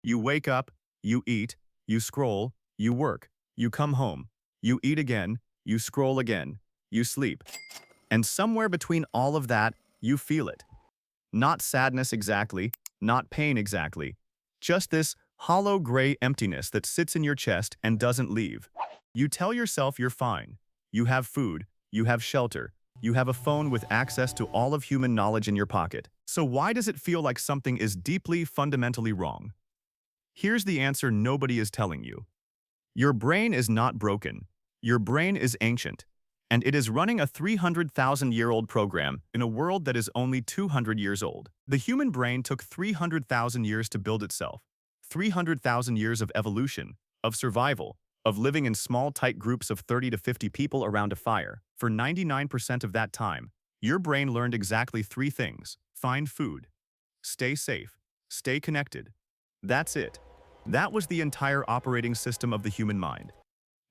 You wake up, you eat, you scroll, you work, you come home, you eat again, you scroll again, you sleep. And somewhere between all of that, you feel it. Not sadness exactly, not pain exactly. Just this hollow gray emptiness that sits in your chest and doesn't leave. You tell yourself you're fine. You have food, you have shelter, you have a phone with access to all of human knowledge in your pocket. So why does it feel like something is deeply, fundamentally wrong? Here's the answer nobody is telling you. Your brain is not broken. Your brain is ancient, and it is running a 300,000-year-old program in a world that is only 200 years old. The human brain took 300,000 years to build itself, 300,000 years of evolution, of survival, of living in small, tight groups of 30 to 50 people around a fire. For 99% of that time, your brain learned exactly three things: find food, stay safe, stay connected. That's it. That was the entire operating system of the human mind.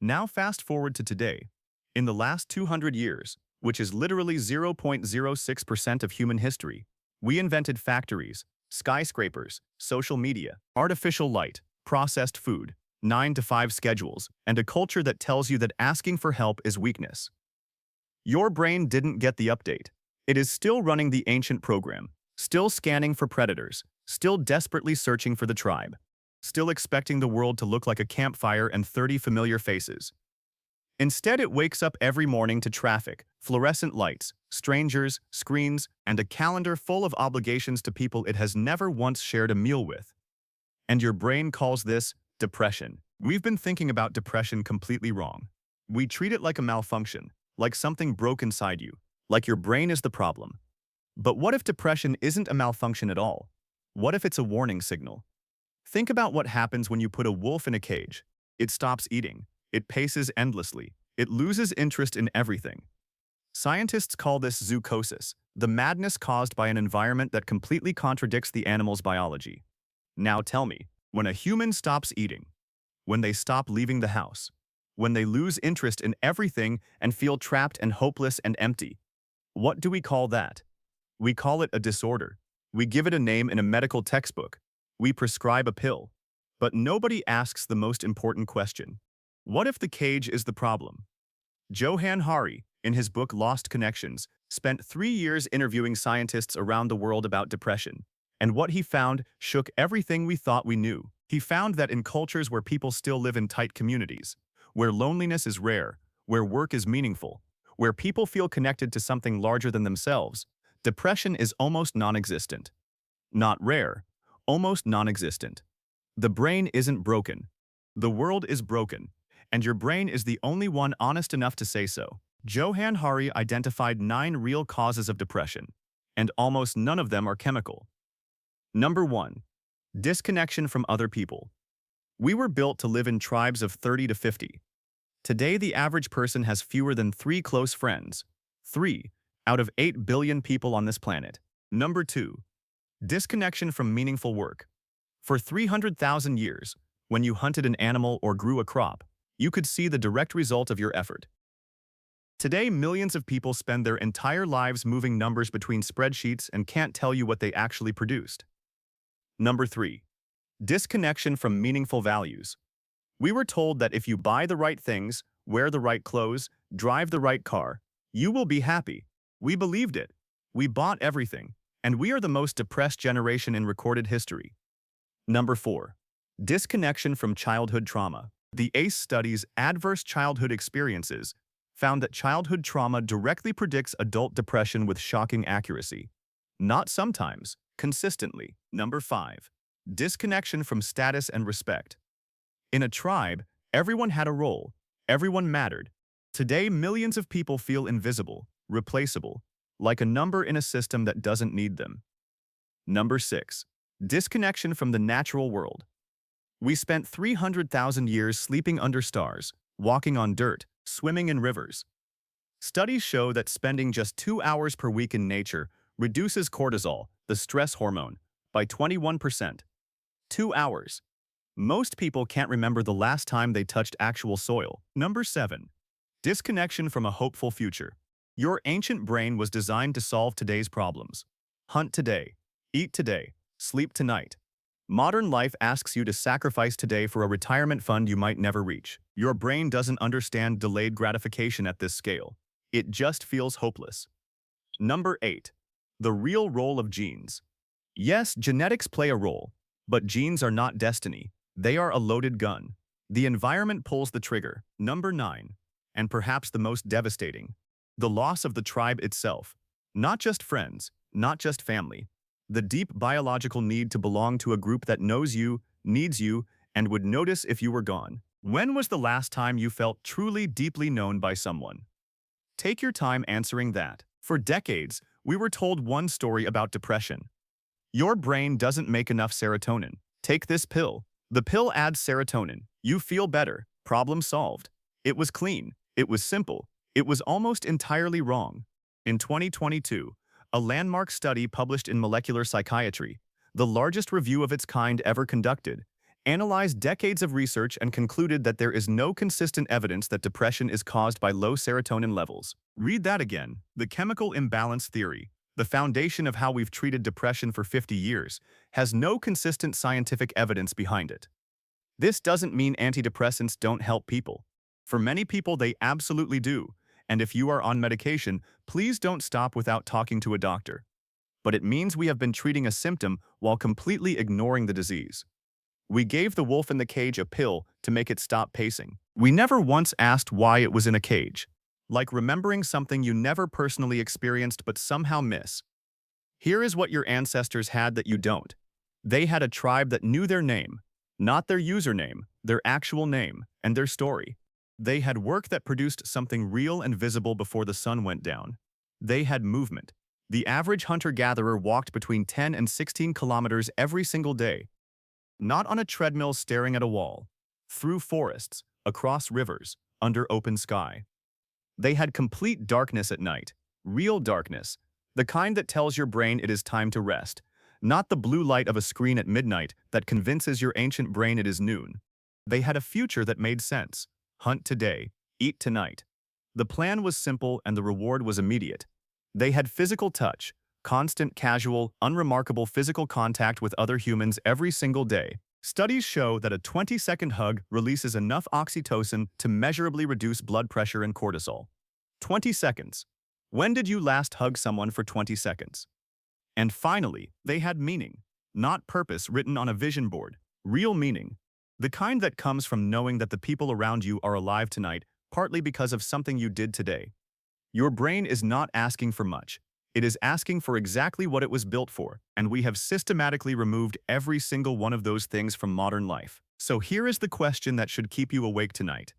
Now fast forward to today. In the last 200 years, which is literally 0.06% of human history, we invented factories, skyscrapers, social media, artificial light, processed food, 9-to-5 schedules, and a culture that tells you that asking for help is weakness. Your brain didn't get the update. It is still running the ancient program, still scanning for predators, still desperately searching for the tribe, still expecting the world to look like a campfire and 30 familiar faces. Instead, it wakes up every morning to traffic, fluorescent lights, strangers, screens, and a calendar full of obligations to people it has never once shared a meal with. And your brain calls this depression. We've been thinking about depression completely wrong. We treat it like a malfunction, like something broke inside you, like your brain is the problem. But what if depression isn't a malfunction at all? What if it's a warning signal? Think about what happens when you put a wolf in a cage. It stops eating. It paces endlessly. It loses interest in everything. Scientists call this zoochosis, the madness caused by an environment that completely contradicts the animal's biology. Now tell me, when a human stops eating, when they stop leaving the house, when they lose interest in everything and feel trapped and hopeless and empty, what do we call that? We call it a disorder. We give it a name in a medical textbook. We prescribe a pill. But nobody asks the most important question. What if the cage is the problem? Johann Hari, in his book Lost Connections, spent 3 years interviewing scientists around the world about depression, and what he found shook everything we thought we knew. He found that in cultures where people still live in tight communities, where loneliness is rare, where work is meaningful, where people feel connected to something larger than themselves, depression is almost non-existent. Not rare, almost non-existent. The brain isn't broken. The world is broken, and your brain is the only one honest enough to say so. Johann Hari identified 9 real causes of depression, and almost none of them are chemical. Number 1. Disconnection from other people. We were built to live in tribes of 30 to 50. Today, the average person has fewer than 3 close friends. 3 out of 8 billion people on this planet. Number 2. Disconnection from meaningful work. For 300,000 years, when you hunted an animal or grew a crop, you could see the direct result of your effort. Today, millions of people spend their entire lives moving numbers between spreadsheets and can't tell you what they actually produced. Number 3. Disconnection from meaningful values. We were told that if you buy the right things, wear the right clothes, drive the right car, you will be happy. We believed it. We bought everything, and we are the most depressed generation in recorded history. Number 4. Disconnection from childhood trauma. The ACE study's Adverse Childhood Experiences found that childhood trauma directly predicts adult depression with shocking accuracy. Not sometimes, consistently. Number 5. Disconnection from status and respect. In a tribe, everyone had a role. Everyone mattered. Today, millions of people feel invisible, replaceable, like a number in a system that doesn't need them. Number 6. Disconnection from the natural world. We spent 300,000 years sleeping under stars, walking on dirt, swimming in rivers. Studies show that spending just 2 hours per week in nature reduces cortisol, the stress hormone, by 21%. 2 hours. Most people can't remember the last time they touched actual soil. Number 7. Disconnection from a hopeful future. Your ancient brain was designed to solve today's problems. Hunt today, eat today, sleep tonight. Modern life asks you to sacrifice today for a retirement fund you might never reach. Your brain doesn't understand delayed gratification at this scale. It just feels hopeless. Number 8. The real role of genes. Yes, genetics play a role, but genes are not destiny. They are a loaded gun. The environment pulls the trigger. Number 9. And perhaps the most devastating. The loss of the tribe itself. Not just friends, not just family. The deep biological need to belong to a group that knows you, needs you, and would notice if you were gone. When was the last time you felt truly deeply known by someone? Take your time answering that. For decades, we were told one story about depression. Your brain doesn't make enough serotonin. Take this pill. The pill adds serotonin. You feel better. Problem solved. It was clean. It was simple. It was almost entirely wrong. In 2022, a landmark study published in Molecular Psychiatry, the largest review of its kind ever conducted, analyzed decades of research and concluded that there is no consistent evidence that depression is caused by low serotonin levels. Read that again. The chemical imbalance theory, the foundation of how we've treated depression for 50 years, has no consistent scientific evidence behind it. This doesn't mean antidepressants don't help people. For many people, they absolutely do. And if you are on medication, please don't stop without talking to a doctor. But it means we have been treating a symptom while completely ignoring the disease. We gave the wolf in the cage a pill to make it stop pacing. We never once asked why it was in a cage. Like remembering something you never personally experienced but somehow miss. Here is what your ancestors had that you don't. They had a tribe that knew their name, not their username, their actual name, and their story. They had work that produced something real and visible before the sun went down. They had movement. The average hunter-gatherer walked between 10 and 16 kilometers every single day. Not on a treadmill staring at a wall. Through forests, across rivers, under open sky. They had complete darkness at night. Real darkness. The kind that tells your brain it is time to rest. Not the blue light of a screen at midnight that convinces your ancient brain it is noon. They had a future that made sense. Hunt today, eat tonight. The plan was simple and the reward was immediate. They had physical touch, constant, casual, unremarkable physical contact with other humans every single day. Studies show that a 20-second hug releases enough oxytocin to measurably reduce blood pressure and cortisol. 20 seconds. When did you last hug someone for 20 seconds? And finally, they had meaning. Not purpose written on a vision board. Real meaning. The kind that comes from knowing that the people around you are alive tonight, partly because of something you did today. Your brain is not asking for much. It is asking for exactly what it was built for, and we have systematically removed every single one of those things from modern life. So here is the question that should keep you awake tonight.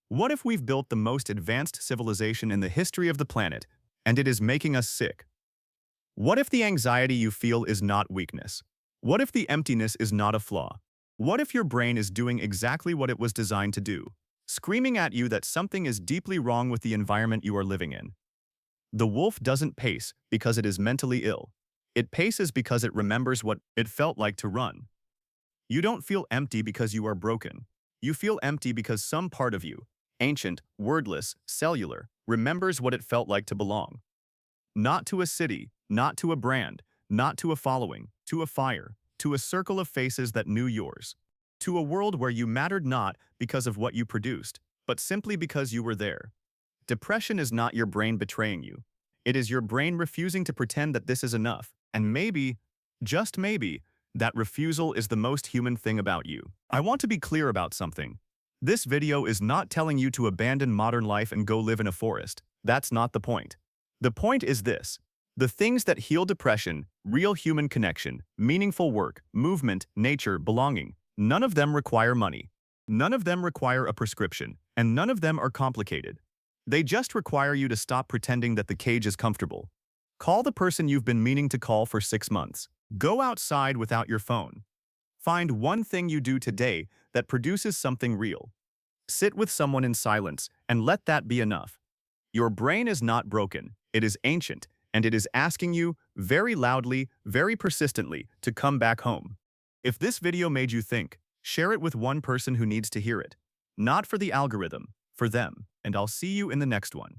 What if we've built the most advanced civilization in the history of the planet, and it is making us sick? What if the anxiety you feel is not weakness? What if the emptiness is not a flaw? What if your brain is doing exactly what it was designed to do, screaming at you that something is deeply wrong with the environment you are living in? The wolf doesn't pace because it is mentally ill. It paces because it remembers what it felt like to run. You don't feel empty because you are broken. You feel empty because some part of you, ancient, wordless, cellular, remembers what it felt like to belong. Not to a city, not to a brand, not to a following, to a fire, to a circle of faces that knew yours. To a world where you mattered not because of what you produced, but simply because you were there. Depression is not your brain betraying you. It is your brain refusing to pretend that this is enough, and maybe, just maybe, that refusal is the most human thing about you. I want to be clear about something. This video is not telling you to abandon modern life and go live in a forest. That's not the point. The point is this. The things that heal depression, real human connection, meaningful work, movement, nature, belonging, none of them require money. None of them require a prescription, and none of them are complicated. They just require you to stop pretending that the cage is comfortable. Call the person you've been meaning to call for 6 months. Go outside without your phone. Find one thing you do today that produces something real. Sit with someone in silence and let that be enough. Your brain is not broken, it is ancient, and it is asking you, very loudly, very persistently, to come back home. If this video made you think, share it with one person who needs to hear it. Not for the algorithm, for them, and I'll see you in the next one.